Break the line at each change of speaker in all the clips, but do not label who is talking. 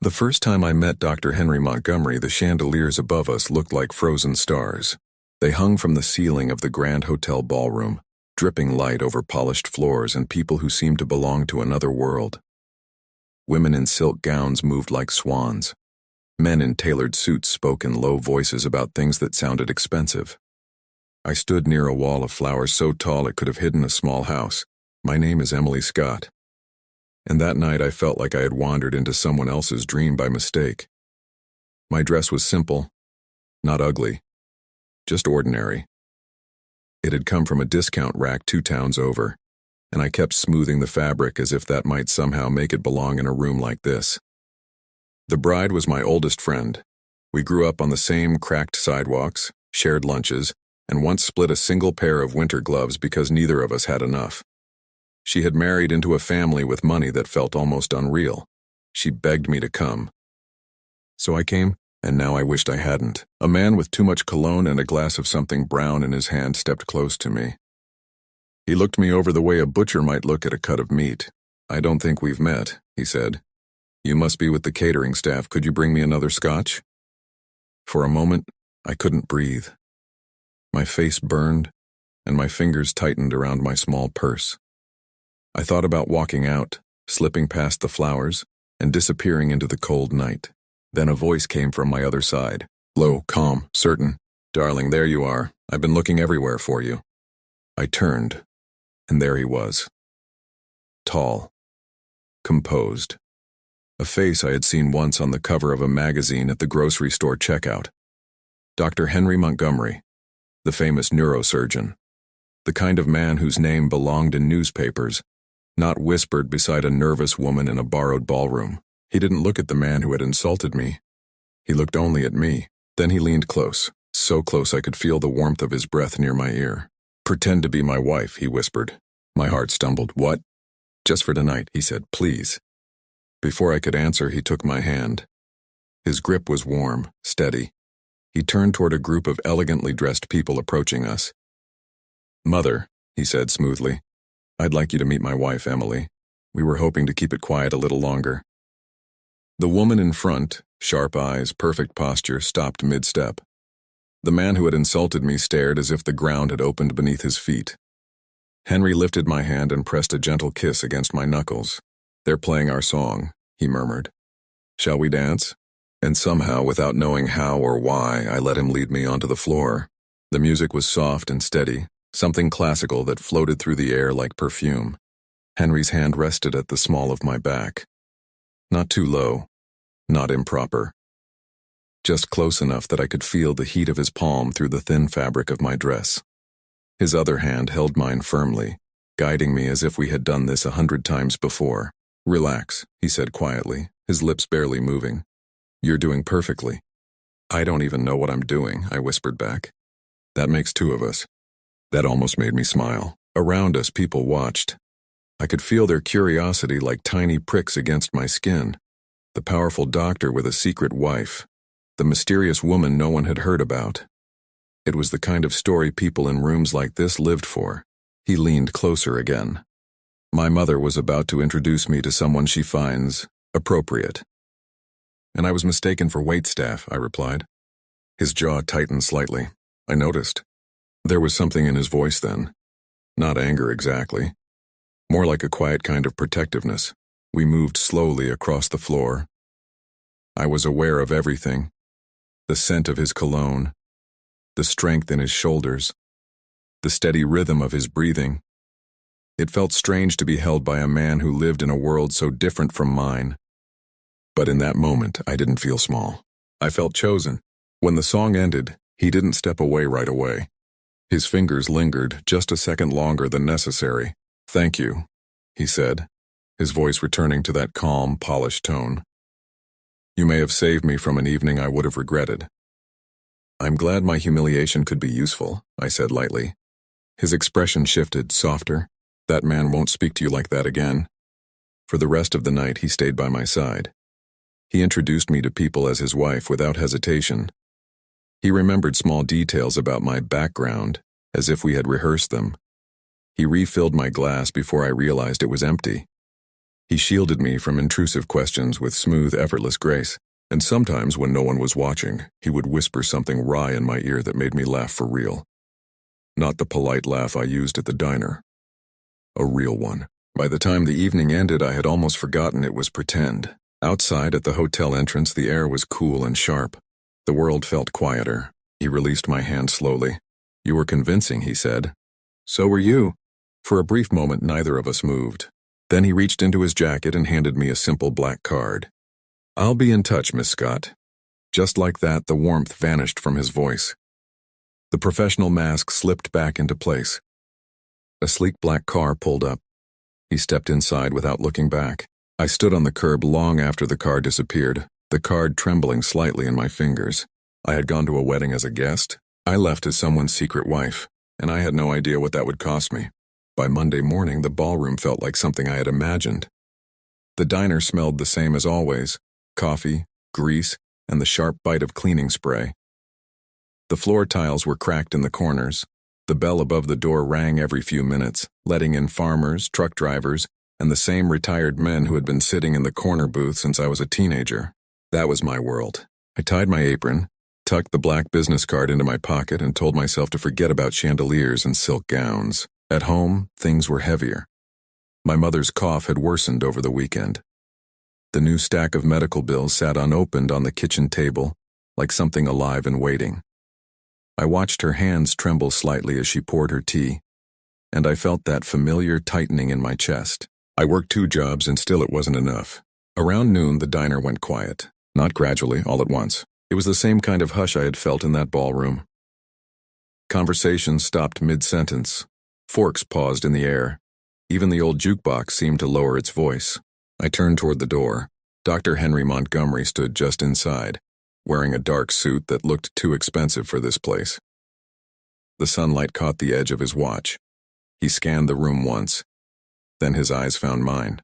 The first time I met Dr. Henry Montgomery, the chandeliers above us looked like frozen stars. They hung from the ceiling of the Grand Hotel ballroom, dripping light over polished floors and people who seemed to belong to another world. Women in silk gowns moved like swans. Men in tailored suits spoke in low voices about things that sounded expensive. I stood near a wall of flowers so tall it could have hidden a small house. My name is Emily Scott. And that night I felt like I had wandered into someone else's dream by mistake. My dress was simple, not ugly, just ordinary. It had come from a discount rack 2 towns over, and I kept smoothing the fabric as if that might somehow make it belong in a room like this. The bride was my oldest friend. We grew up on the same cracked sidewalks, shared lunches, and once split a single pair of winter gloves because neither of us had enough. She had married into a family with money that felt almost unreal. She begged me to come. So I came, and now I wished I hadn't. A man with too much cologne and a glass of something brown in his hand stepped close to me. He looked me over the way a butcher might look at a cut of meat. "I don't think we've met," he said. "You must be with the catering staff. Could you bring me another scotch?" For a moment, I couldn't breathe. My face burned, and my fingers tightened around my small purse. I thought about walking out, slipping past the flowers, and disappearing into the cold night. Then a voice came from my other side. Low, calm, certain. "Darling, there you are. I've been looking everywhere for you." I turned, and there he was. Tall. Composed. A face I had seen once on the cover of a magazine at the grocery store checkout. Dr. Henry Montgomery, the famous neurosurgeon. The kind of man whose name belonged in newspapers, not whispered beside a nervous woman in a borrowed ballroom. He didn't look at the man who had insulted me. He looked only at me. Then he leaned close, so close I could feel the warmth of his breath near my ear. "Pretend to be my wife," he whispered. My heart stumbled. "What?" "Just for tonight," he said, "please." Before I could answer, he took my hand. His grip was warm, steady. He turned toward a group of elegantly dressed people approaching us. "Mother," he said smoothly, "I'd like you to meet my wife, Emily. We were hoping to keep it quiet a little longer." The woman in front, sharp eyes, perfect posture, stopped mid-step. The man who had insulted me stared as if the ground had opened beneath his feet. Henry lifted my hand and pressed a gentle kiss against my knuckles. "They're playing our song," he murmured. "Shall we dance?" And somehow, without knowing how or why, I let him lead me onto the floor. The music was soft and steady, something classical that floated through the air like perfume. Henry's hand rested at the small of my back. Not too low, not improper. Just close enough that I could feel the heat of his palm through the thin fabric of my dress. His other hand held mine firmly, guiding me as if we had done this 100 times before. "Relax," he said quietly, his lips barely moving. "You're doing perfectly." "I don't even know what I'm doing," I whispered back. "That makes 2 of us." That almost made me smile. Around us, people watched. I could feel their curiosity like tiny pricks against my skin. The powerful doctor with a secret wife. The mysterious woman no one had heard about. It was the kind of story people in rooms like this lived for. He leaned closer again. "My mother was about to introduce me to someone she finds appropriate." "And I was mistaken for waitstaff," I replied. His jaw tightened slightly. I noticed. There was something in his voice then. Not anger exactly. More like a quiet kind of protectiveness. We moved slowly across the floor. I was aware of everything. The scent of his cologne. The strength in his shoulders. The steady rhythm of his breathing. It felt strange to be held by a man who lived in a world so different from mine. But in that moment, I didn't feel small. I felt chosen. When the song ended, he didn't step away right away. His fingers lingered just a second longer than necessary. "Thank you," he said, his voice returning to that calm, polished tone. "You may have saved me from an evening I would have regretted." "I'm glad my humiliation could be useful," I said lightly. His expression shifted, softer. "That man won't speak to you like that again." For the rest of the night, he stayed by my side. He introduced me to people as his wife without hesitation. He remembered small details about my background, as if we had rehearsed them. He refilled my glass before I realized it was empty. He shielded me from intrusive questions with smooth, effortless grace, and sometimes when no one was watching, he would whisper something wry in my ear that made me laugh for real. Not the polite laugh I used at the diner. A real one. By the time the evening ended, I had almost forgotten it was pretend. Outside at the hotel entrance, the air was cool and sharp. The world felt quieter. He released my hand slowly. "You were convincing," he said. "So were you." For a brief moment, neither of us moved. Then he reached into his jacket and handed me a simple black card. "I'll be in touch, Miss Scott." Just like that, the warmth vanished from his voice. The professional mask slipped back into place. A sleek black car pulled up. He stepped inside without looking back. I stood on the curb long after the car disappeared, the card trembling slightly in my fingers. I had gone to a wedding as a guest. I left as someone's secret wife, and I had no idea what that would cost me. By Monday morning, the ballroom felt like something I had imagined. The diner smelled the same as always: coffee, grease, and the sharp bite of cleaning spray. The floor tiles were cracked in the corners. The bell above the door rang every few minutes, letting in farmers, truck drivers, and the same retired men who had been sitting in the corner booth since I was a teenager. That was my world. I tied my apron, tucked the black business card into my pocket, and told myself to forget about chandeliers and silk gowns. At home, things were heavier. My mother's cough had worsened over the weekend. The new stack of medical bills sat unopened on the kitchen table, like something alive and waiting. I watched her hands tremble slightly as she poured her tea, and I felt that familiar tightening in my chest. I worked 2 jobs and still it wasn't enough. Around noon, the diner went quiet. Not gradually, all at once. It was the same kind of hush I had felt in that ballroom. Conversation stopped mid-sentence. Forks paused in the air. Even the old jukebox seemed to lower its voice. I turned toward the door. Dr. Henry Montgomery stood just inside, wearing a dark suit that looked too expensive for this place. The sunlight caught the edge of his watch. He scanned the room once. Then his eyes found mine.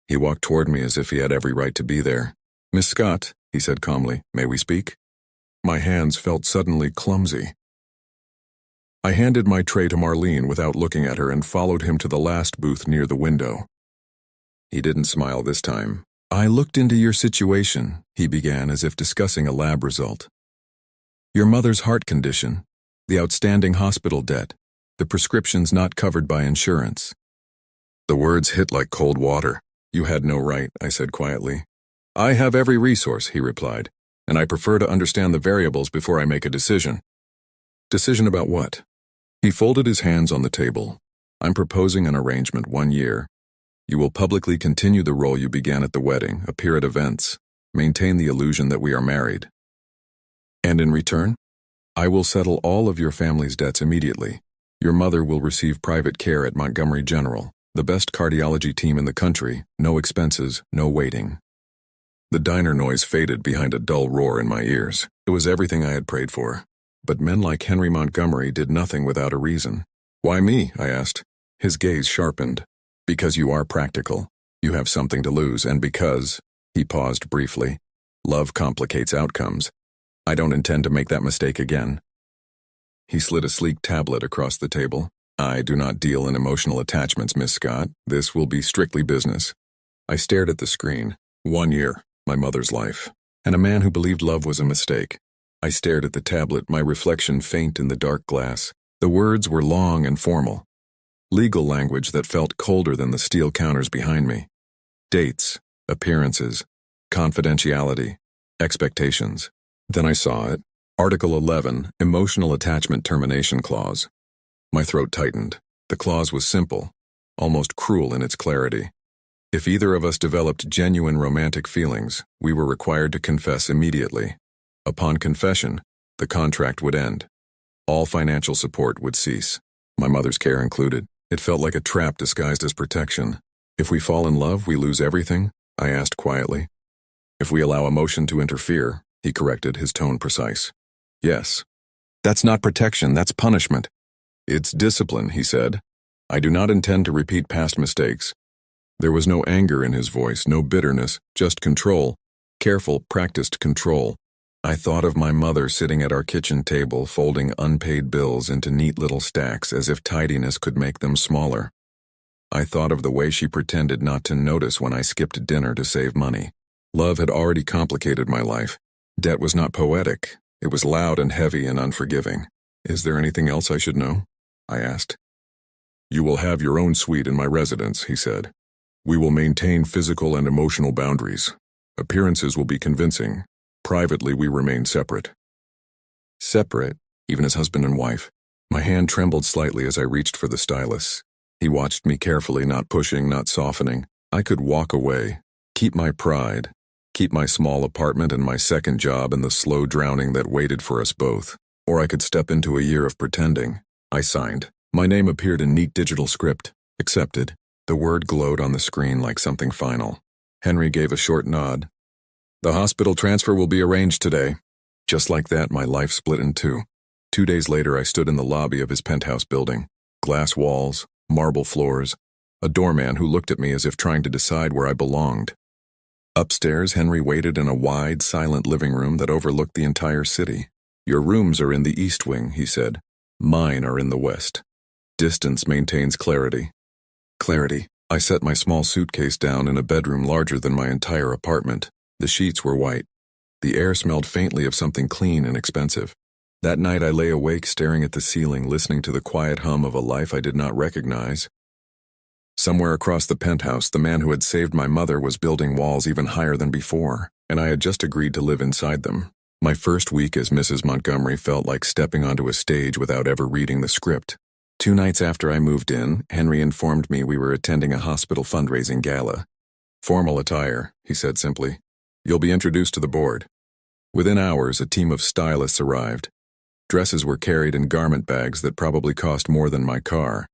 He walked toward me as if he had every right to be there. "Miss Scott," he said calmly, "may we speak?" My hands felt suddenly clumsy. I handed my tray to Marlene without looking at her and followed him to the last booth near the window. He didn't smile this time. "I looked into your situation," he began, as if discussing a lab result. "Your mother's heart condition, the outstanding hospital debt, the prescriptions not covered by insurance." The words hit like cold water. "You had no right," I said quietly. "I have every resource," he replied, "and I prefer to understand the variables before I make a decision." "Decision about what?" He folded his hands on the table. "I'm proposing an arrangement. 1 year. You will publicly continue the role you began at the wedding, appear at events, maintain the illusion that we are married. And in return, I will settle all of your family's debts immediately. Your mother will receive private care at Montgomery General, the best cardiology team in the country, no expenses, no waiting." The diner noise faded behind a dull roar in my ears. It was everything I had prayed for. But men like Henry Montgomery did nothing without a reason. "Why me?" I asked. His gaze sharpened. "Because you are practical. You have something to lose, and because," he paused briefly, "love complicates outcomes. I don't intend to make that mistake again." He slid a sleek tablet across the table. "I do not deal in emotional attachments, Miss Scott. This will be strictly business." I stared at the screen. 1 year, my mother's life, and a man who believed love was a mistake. I stared at the tablet, my reflection faint in the dark glass. The words were long and formal. Legal language that felt colder than the steel counters behind me. Dates, appearances, confidentiality, expectations. Then I saw it. Article 11, Emotional Attachment Termination Clause. My throat tightened. The clause was simple, almost cruel in its clarity. If either of us developed genuine romantic feelings, we were required to confess immediately. Upon confession, the contract would end. All financial support would cease, my mother's care included. It felt like a trap disguised as protection. "If we fall in love, we lose everything?" I asked quietly. "If we allow emotion to interfere," he corrected, his tone precise. "Yes." "That's not protection, that's punishment." "It's discipline," he said. "I do not intend to repeat past mistakes." There was no anger in his voice, no bitterness, just control. Careful, practiced control. I thought of my mother sitting at our kitchen table, folding unpaid bills into neat little stacks as if tidiness could make them smaller. I thought of the way she pretended not to notice when I skipped dinner to save money. Love had already complicated my life. Debt was not poetic. It was loud and heavy and unforgiving. "Is there anything else I should know?" I asked. "You will have your own suite in my residence," he said. "We will maintain physical and emotional boundaries. Appearances will be convincing. Privately, we remain separate." Separate, even as husband and wife. My hand trembled slightly as I reached for the stylus. He watched me carefully, not pushing, not softening. I could walk away, keep my pride, keep my small apartment and my second job and the slow drowning that waited for us both. Or I could step into a year of pretending. I signed. My name appeared in neat digital script. Accepted. The word glowed on the screen like something final. Henry gave a short nod. "The hospital transfer will be arranged today." Just like that, my life split in two. 2 days later, I stood in the lobby of his penthouse building. Glass walls, marble floors, a doorman who looked at me as if trying to decide where I belonged. Upstairs, Henry waited in a wide, silent living room that overlooked the entire city. "Your rooms are in the east wing," he said. "Mine are in the west. Distance maintains clarity." Clarity. I set my small suitcase down in a bedroom larger than my entire apartment. The sheets were white. The air smelled faintly of something clean and expensive. That night I lay awake staring at the ceiling, listening to the quiet hum of a life I did not recognize. Somewhere across the penthouse, the man who had saved my mother was building walls even higher than before, and I had just agreed to live inside them. My first week as Mrs. Montgomery felt like stepping onto a stage without ever reading the script. 2 nights after I moved in, Henry informed me we were attending a hospital fundraising gala. "Formal attire," he said simply. "You'll be introduced to the board." Within hours, a team of stylists arrived. Dresses were carried in garment bags that probably cost more than my car.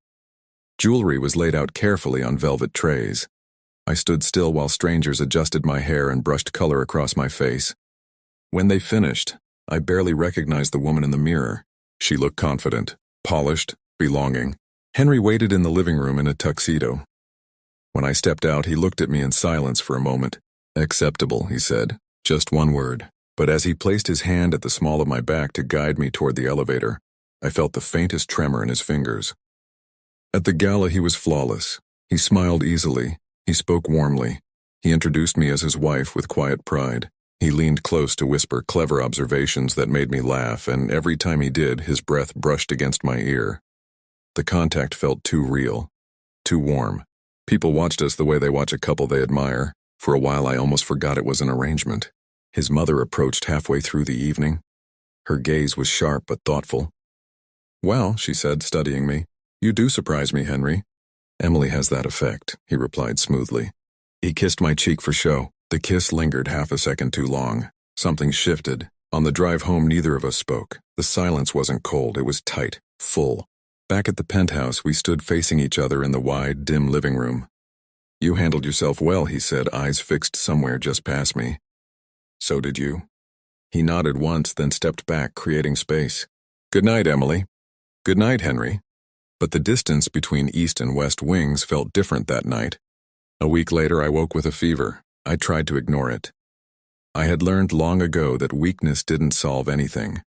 Jewelry was laid out carefully on velvet trays. I stood still while strangers adjusted my hair and brushed color across my face. When they finished, I barely recognized the woman in the mirror. She looked confident, polished, belonging. Henry waited in the living room in a tuxedo. When I stepped out, he looked at me in silence for a moment. "Acceptable," he said. Just one word. But as he placed his hand at the small of my back to guide me toward the elevator, I felt the faintest tremor in his fingers. At the gala, he was flawless. He smiled easily. He spoke warmly. He introduced me as his wife with quiet pride. He leaned close to whisper clever observations that made me laugh, and every time he did, his breath brushed against my ear. The contact felt too real, too warm. People watched us the way they watch a couple they admire. For a while, I almost forgot it was an arrangement. His mother approached halfway through the evening. Her gaze was sharp but thoughtful. "Well," she said, studying me, "you do surprise me, Henry." "Emily has that effect," he replied smoothly. He kissed my cheek for show. The kiss lingered half a second too long. Something shifted. On the drive home, neither of us spoke. The silence wasn't cold, it was tight, full. Back at the penthouse, we stood facing each other in the wide, dim living room. "You handled yourself well," he said, eyes fixed somewhere just past me. "So did you." He nodded once, then stepped back, creating space. "Good night, Emily." "Good night, Henry." But the distance between east and west wings felt different that night. A week later, I woke with a fever. I tried to ignore it. I had learned long ago that weakness didn't solve anything.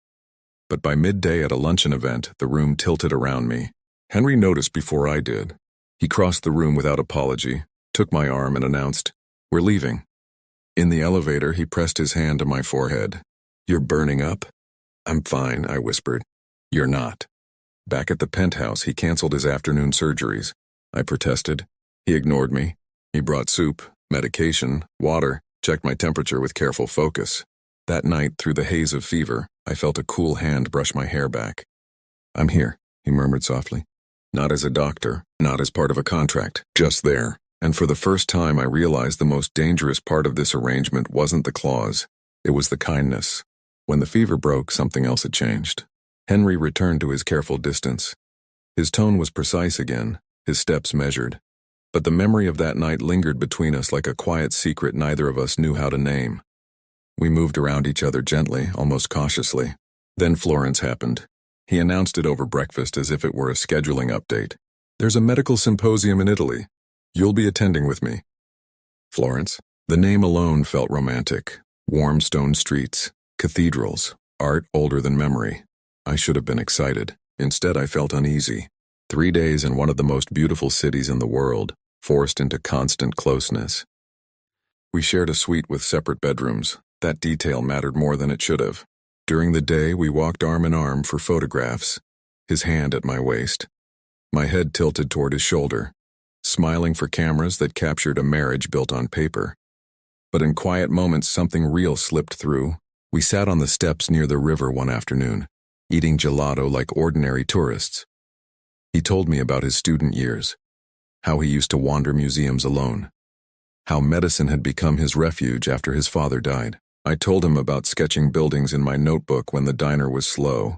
But by midday at a luncheon event, the room tilted around me. Henry noticed before I did. He crossed the room without apology, took my arm and announced, "We're leaving." In the elevator, he pressed his hand to my forehead. "You're burning up?" "I'm fine," I whispered. "You're not." Back at the penthouse, he canceled his afternoon surgeries. I protested. He ignored me. He brought soup, medication, water, checked my temperature with careful focus. That night, through the haze of fever, I felt a cool hand brush my hair back. "I'm here," he murmured softly. Not as a doctor, not as part of a contract, just there. And for the first time, I realized the most dangerous part of this arrangement wasn't the clause. It was the kindness. When the fever broke, something else had changed. Henry returned to his careful distance. His tone was precise again, his steps measured. But the memory of that night lingered between us like a quiet secret neither of us knew how to name. We moved around each other gently, almost cautiously. Then Florence happened. He announced it over breakfast as if it were a scheduling update. "There's a medical symposium in Italy. You'll be attending with me." Florence. The name alone felt romantic. Warm stone streets, cathedrals, art older than memory. I should have been excited. Instead, I felt uneasy. 3 days in one of the most beautiful cities in the world, forced into constant closeness. We shared a suite with separate bedrooms. That detail mattered more than it should have. During the day, we walked arm in arm for photographs, his hand at my waist, my head tilted toward his shoulder, smiling for cameras that captured a marriage built on paper. But in quiet moments, something real slipped through. We sat on the steps near the river one afternoon, eating gelato like ordinary tourists. He told me about his student years, how he used to wander museums alone, how medicine had become his refuge after his father died. I told him about sketching buildings in my notebook when the diner was slow,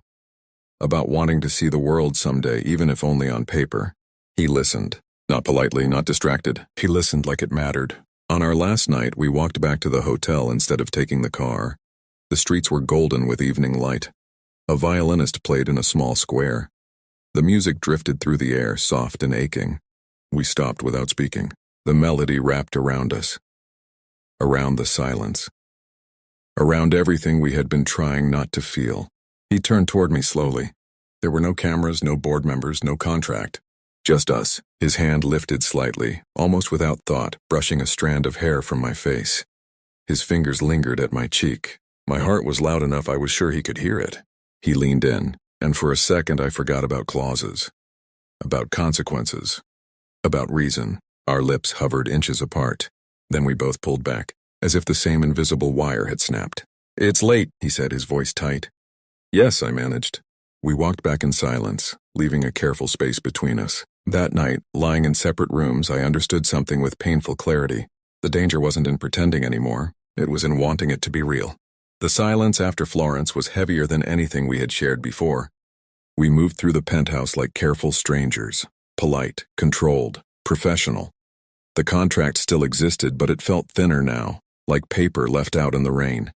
about wanting to see the world someday, even if only on paper. He listened, not politely, not distracted. He listened like it mattered. On our last night, we walked back to the hotel instead of taking the car. The streets were golden with evening light. A violinist played in a small square. The music drifted through the air, soft and aching. We stopped without speaking. The melody wrapped around us, around the silence, around everything we had been trying not to feel. He turned toward me slowly. There were no cameras, no board members, no contract. Just us. His hand lifted slightly, almost without thought, brushing a strand of hair from my face. His fingers lingered at my cheek. My heart was loud enough I was sure he could hear it. He leaned in, and for a second I forgot about clauses, about consequences, about reason. Our lips hovered inches apart. Then we both pulled back, as if the same invisible wire had snapped. "It's late," he said, his voice tight. "Yes," I managed. We walked back in silence, leaving a careful space between us. That night, lying in separate rooms, I understood something with painful clarity. The danger wasn't in pretending anymore. It was in wanting it to be real. The silence after Florence was heavier than anything we had shared before. We moved through the penthouse like careful strangers, polite, controlled, professional. The contract still existed, but it felt thinner now, like paper left out in the rain.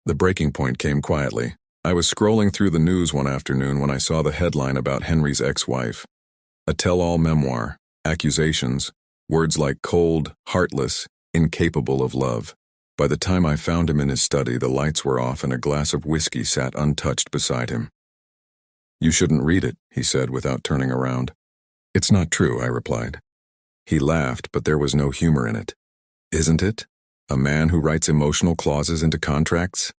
The breaking point came quietly. I was scrolling through the news one afternoon when I saw the headline about Henry's ex-wife. A tell-all memoir, accusations, words like cold, heartless, incapable of love. By the time I found him in his study, the lights were off and a glass of whiskey sat untouched beside him. "You shouldn't read it," he said without turning around. "It's not true," I replied. He laughed, but there was no humor in it. "Isn't it? A man who writes emotional clauses into contracts?"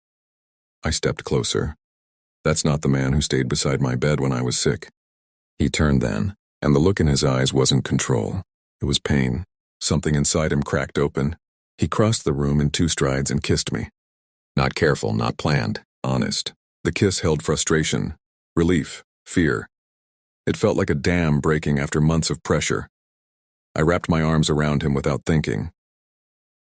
I stepped closer. "That's not the man who stayed beside my bed when I was sick." He turned then, and the look in his eyes wasn't control. It was pain. Something inside him cracked open. He crossed the room in 2 strides and kissed me. Not careful, not planned, honest. The kiss held frustration, relief, fear. It felt like a dam breaking after months of pressure. I wrapped my arms around him without thinking.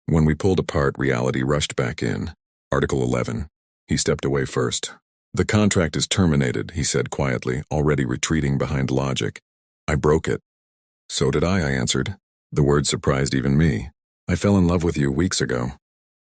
When we pulled apart, reality rushed back in. Article 11. He stepped away first. "The contract is terminated," he said quietly, already retreating behind logic. "I broke it." "So did I answered. The word surprised even me. "I fell in love with you weeks ago."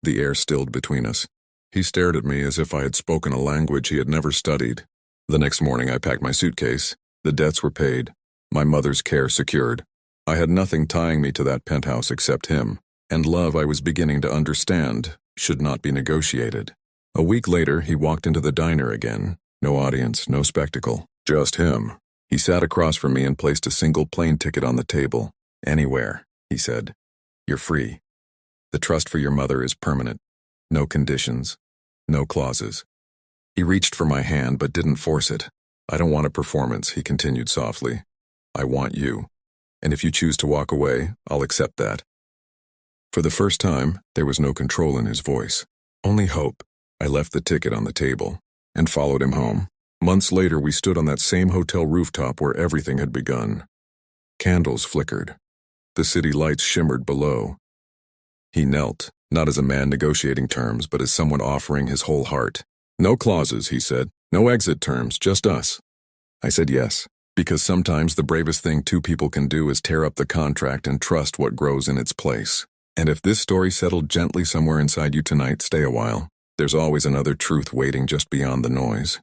The air stilled between us. He stared at me as if I had spoken a language he had never studied. The next morning I packed my suitcase. The debts were paid. My mother's care secured. I had nothing tying me to that penthouse except him, and love, I was beginning to understand, should not be negotiated. A week later, he walked into the diner again. No audience, no spectacle, just him. He sat across from me and placed a single plane ticket on the table. "Anywhere," he said. "You're free. The trust for your mother is permanent. No conditions, no clauses." He reached for my hand but didn't force it. "I don't want a performance," he continued softly. "I want you. And if you choose to walk away, I'll accept that." For the first time, there was no control in his voice. Only hope. I left the ticket on the table and followed him home. Months later, we stood on that same hotel rooftop where everything had begun. Candles flickered. The city lights shimmered below. He knelt, not as a man negotiating terms, but as someone offering his whole heart. "No clauses," he said. "No exit terms, just us." I said yes, because sometimes the bravest thing 2 people can do is tear up the contract and trust what grows in its place. And if this story settled gently somewhere inside you tonight, stay a while. There's always another truth waiting just beyond the noise.